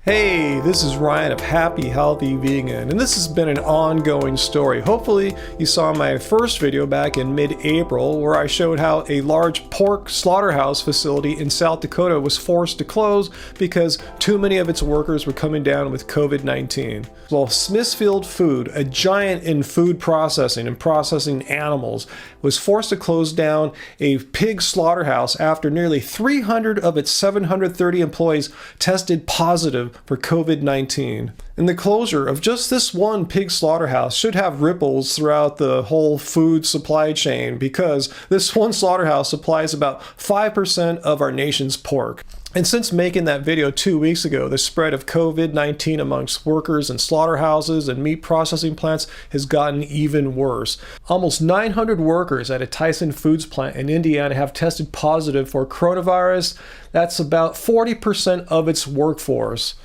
Hey, this is Ryan of Happy Healthy Vegan, and this has been an ongoing story. Hopefully you saw my first video back in mid-April where I showed how a large pork slaughterhouse facility in South Dakota was forced to close because too many of its workers were coming down with COVID-19. Well, Smithfield Food, a giant in food processing and processing animals, was forced to close down a pig slaughterhouse after nearly 300 of its 730 employees tested positive for COVID-19. And the closure of just this one pig slaughterhouse should have ripples throughout the whole food supply chain because this one slaughterhouse supplies about 5% of our nation's pork. And since making that video 2 weeks ago, the spread of COVID-19 amongst workers in slaughterhouses and meat processing plants has gotten even worse. Almost 900 workers at a Tyson Foods plant in Indiana have tested positive for coronavirus. That's about 40% of its workforce.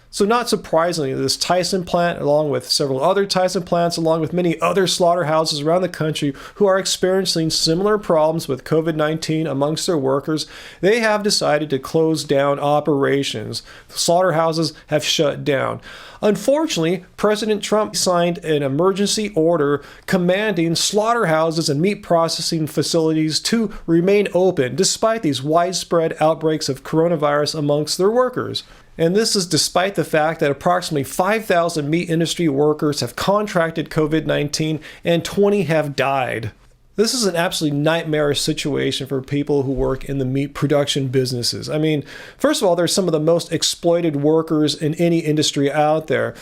So not surprisingly, this Tyson plant, along with several other Tyson plants, along with many other slaughterhouses around the country who are experiencing similar problems with COVID-19 amongst their workers, they have decided to close down operations. The slaughterhouses have shut down. Unfortunately, President Trump signed an emergency order commanding slaughterhouses and meat processing facilities to remain open despite these widespread outbreaks of coronavirus amongst their workers. And this is despite the fact that approximately 5,000 meat industry workers have contracted COVID-19 and 20 have died. This is an absolutely nightmarish situation for people who work in the meat production businesses. I mean, first of all, they're some of the most exploited workers in any industry out there.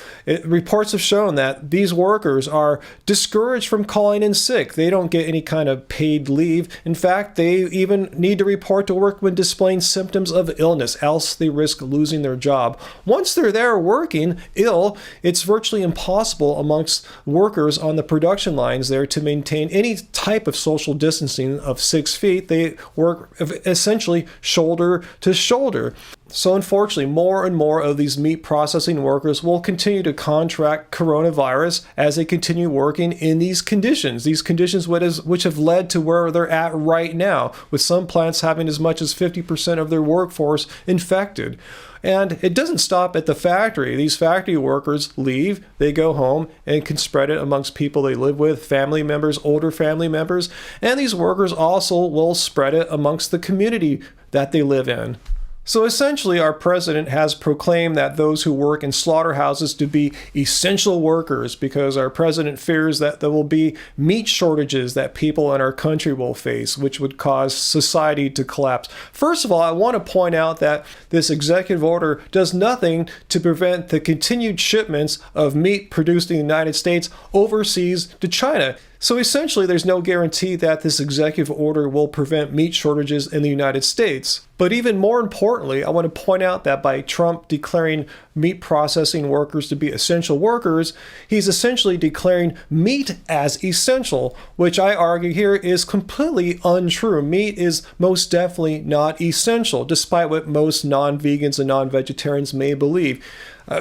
Reports have shown that these workers are discouraged from calling in sick. They don't get any kind of paid leave. In fact, they even need to report to work when displaying symptoms of illness, else they risk losing their job. Once they're there working ill, it's virtually impossible amongst workers on the production lines there to maintain any type of social distancing of 6 feet. They work essentially shoulder to shoulder. So unfortunately, more and more of these meat processing workers will continue to contract coronavirus as they continue working in these conditions which have led to where they're at right now, with some plants having as much as 50% of their workforce infected. And it doesn't stop at the factory. These factory workers leave, they go home and can spread it amongst people they live with, family members, older family members, and these workers also will spread it amongst the community that they live in. So essentially, our president has proclaimed that those who work in slaughterhouses to be essential workers because our president fears that there will be meat shortages that people in our country will face, which would cause society to collapse. First of all, I want to point out that this executive order does nothing to prevent the continued shipments of meat produced in the United States overseas to China. So essentially, there's no guarantee that this executive order will prevent meat shortages in the United States. But even more importantly, I want to point out that by Trump declaring meat processing workers to be essential workers, he's essentially declaring meat as essential, which I argue here is completely untrue. Meat is most definitely not essential, despite what most non-vegans and non-vegetarians may believe.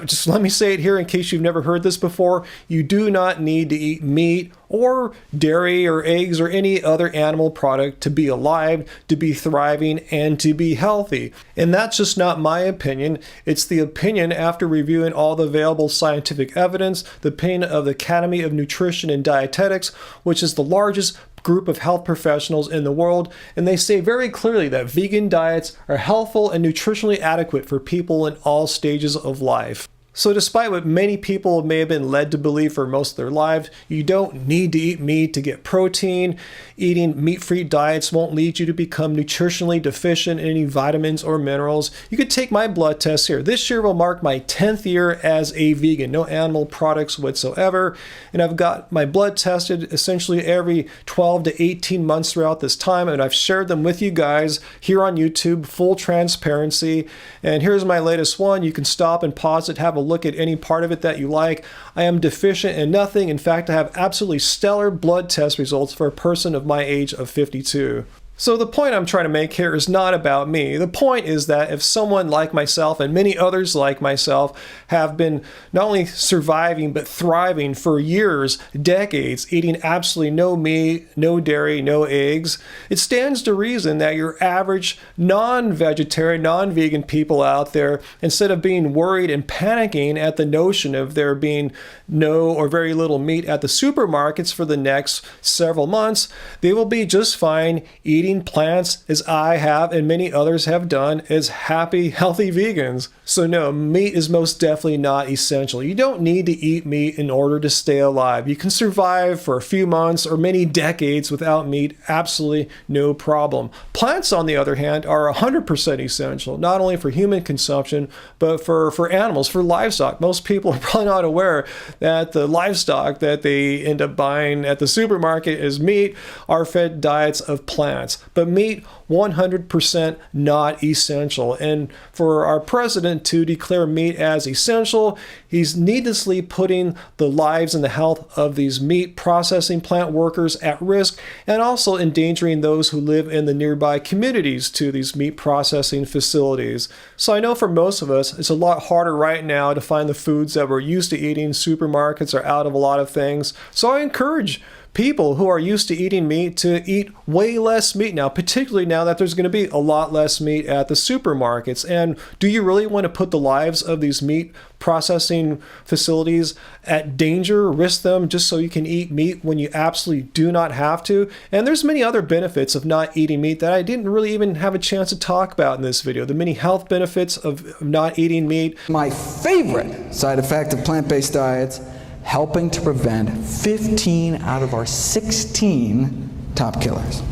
Just let me say it here in case you've never heard this before. You do not need to eat meat or dairy or eggs or any other animal product to be alive, to be thriving, and to be healthy. And that's just not my opinion. It's the opinion after reviewing all the available scientific evidence, the opinion of the Academy of Nutrition and Dietetics, which is the largest group of health professionals in the world, and they say very clearly that vegan diets are healthful and nutritionally adequate for people in all stages of life. So despite what many people may have been led to believe for most of their lives, you don't need to eat meat to get protein. Eating meat-free diets won't lead you to become nutritionally deficient in any vitamins or minerals. You could take my blood test here. This year will mark my 10th year as a vegan, no animal products whatsoever. And I've got my blood tested essentially every 12 to 18 months throughout this time, and I've shared them with you guys here on YouTube, full transparency. And here's my latest one. You can stop and pause it, have a look at any part of it that you like. I am deficient in nothing. In fact, I have absolutely stellar blood test results for a person of my age of 52. So the point I'm trying to make here is not about me. The point is that if someone like myself and many others like myself have been not only surviving but thriving for years, decades, eating absolutely no meat, no dairy, no eggs, it stands to reason that your average non-vegetarian, non-vegan people out there, instead of being worried and panicking at the notion of there being no or very little meat at the supermarkets for the next several months, they will be just fine eating plants, as I have and many others have done, as happy, healthy vegans. So no, meat is most definitely not essential. You don't need to eat meat in order to stay alive. You can survive for a few months or many decades without meat, absolutely no problem. Plants, on the other hand, are 100% essential, not only for human consumption, but for animals, for livestock. Most people are probably not aware that the livestock that they end up buying at the supermarket as meat are fed diets of plants. But meat, 100% not essential. And for our president to declare meat as essential, he's needlessly putting the lives and the health of these meat processing plant workers at risk, and also endangering those who live in the nearby communities to these meat processing facilities. So I know for most of us, it's a lot harder right now to find the foods that we're used to eating. Supermarkets are out of a lot of things. So I encourage people who are used to eating meat to eat way less meat now, particularly now that there's going to be a lot less meat at the supermarkets. And do you really want to put the lives of these meat processing facilities at danger, risk them just so you can eat meat when you absolutely do not have to? And there's many other benefits of not eating meat that I didn't really even have a chance to talk about in this video. The many health benefits of not eating meat. My favorite side effect of plant-based diets: helping to prevent 15 out of our 16 top killers.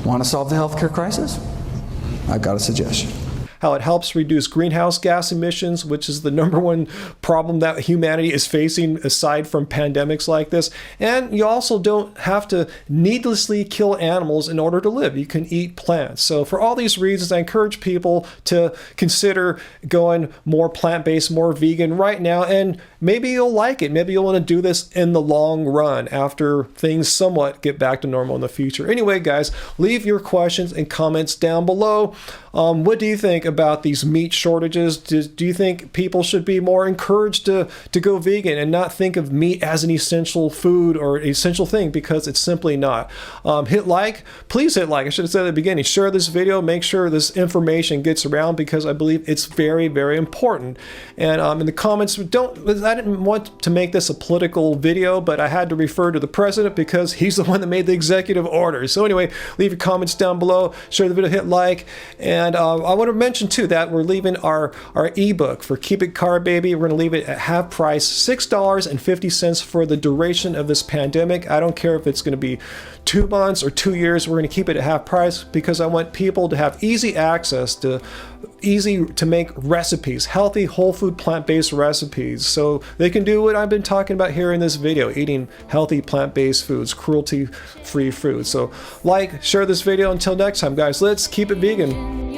Want to solve the healthcare crisis? I've got a suggestion. How it helps reduce greenhouse gas emissions, which is the #1 problem that humanity is facing aside from pandemics like this. And you also don't have to needlessly kill animals in order to live. You can eat plants. So for all these reasons, I encourage people to consider going more plant-based, more vegan right now, and maybe you'll like it. Maybe you'll want to do this in the long run after things somewhat get back to normal in the future. Anyway, guys, leave your questions and comments down below. What do you think about these meat shortages? Do you think people should be more encouraged to go vegan and not think of meat as an essential food or essential thing, because it's simply not? Hit like, please hit like. I should have said at the beginning, share this video, make sure this information gets around, because I believe it's very, very important. And in the comments, I didn't want to make this a political video, but I had to refer to the president because he's the one that made the executive order. So anyway, leave your comments down below, share the video, hit like, and I want to mention too that we're leaving our ebook for Keep It Carb Baby. We're going to leave it at half price, $6.50 for the duration of this pandemic. I don't care if it's going to be 2 months or 2 years. We're going to keep it at half price because I want people to have easy access to easy to make recipes, healthy, whole food, plant-based recipes, so they can do what I've been talking about here in this video, eating healthy, plant-based foods, cruelty-free foods. So like, share this video. Until next time, guys, let's keep it vegan.